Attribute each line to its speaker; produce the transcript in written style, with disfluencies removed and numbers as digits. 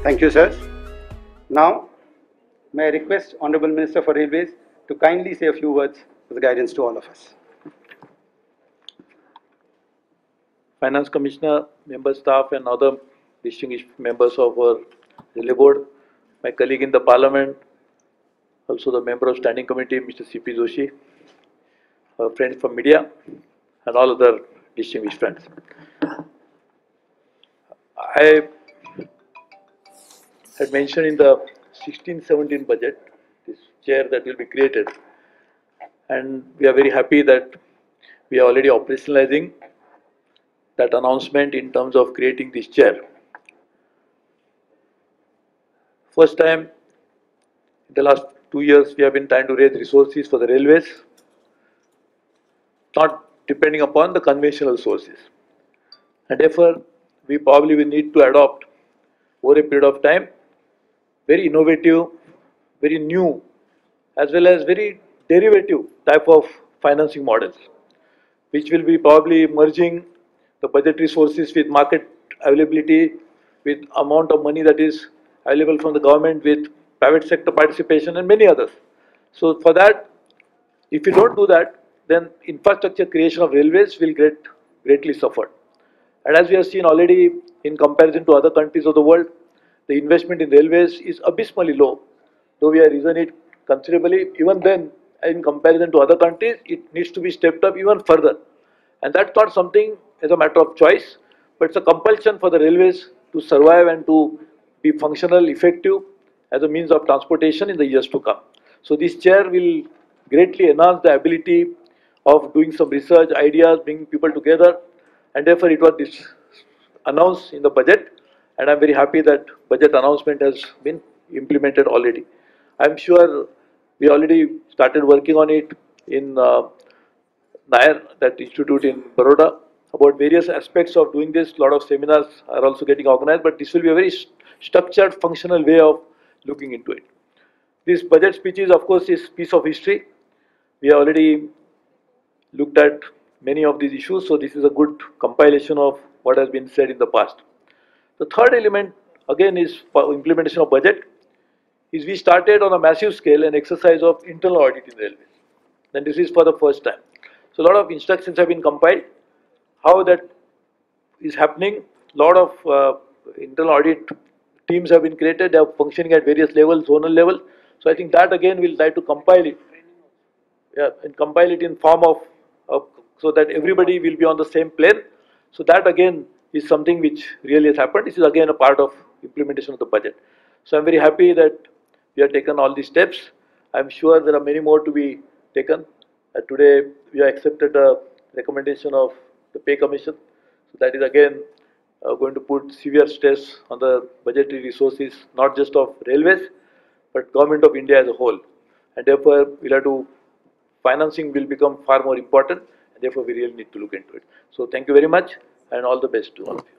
Speaker 1: Thank you, sir. Now, may I request Honorable Minister for Railways to kindly say a few words with guidance to all of us.
Speaker 2: Finance Commissioner, member staff and other distinguished members of our Railway Board, my colleague in the Parliament, also the member of Standing Committee, Mr. C.P. Joshi, our friends from media, and all other distinguished friends. I had mentioned in the 16-17 budget, this chair that will be created, and we are very happy that we are already operationalizing that announcement in terms of creating this chair. First time in the last 2 years, we have been trying to raise resources for the railways, not depending upon the conventional sources. And therefore, we probably will need to adopt over a period of time very innovative, very new, as well as very derivative type of financing models, which will be probably merging the budgetary sources with market availability, with amount of money that is available from the government, with private sector participation and many others. So for that, if you don't do that, then infrastructure creation of railways will get greatly suffered. And as we have seen already in comparison to other countries of the world, the investment in railways is abysmally low. Though we have risen it considerably, even then, in comparison to other countries, it needs to be stepped up even further. And that's not something as a matter of choice, but it's a compulsion for the railways to survive and to be functional, effective as a means of transportation in the years to come. So this chair will greatly enhance the ability of doing some research, ideas, bringing people together, and therefore it was announced in the budget, and I'm very happy that budget announcement has been implemented already. I'm sure we already started working on it in Nair, that institute in Baroda, about various aspects of doing this. A lot of seminars are also getting organized, but this will be a very structured, functional way of looking into it. This budget speech is, of course, is piece of history. We have already looked at many of these issues, so this is a good compilation of what has been said in the past. The third element, again, is for implementation of budget, is we started on a massive scale an exercise of internal audit in railways. And this is for the first time. So a lot of instructions have been compiled. How that is happening, a lot of internal audit teams have been created. They are functioning at various levels, zonal level. So I think that again we'll try to compile it. Yeah, and compile it in form of so that everybody will be on the same plane. So that again is something which really has happened. This is again a part of implementation of the budget. So I'm very happy that we have taken all these steps. I'm sure there are many more to be taken. Today we have accepted the recommendation of the Pay Commission. So that is again going to put severe stress on the budgetary resources, not just of railways, but Government of India as a whole. And therefore we'll have to, financing will become far more important, and therefore we really need to look into it. So thank you very much, and all the best to all of you.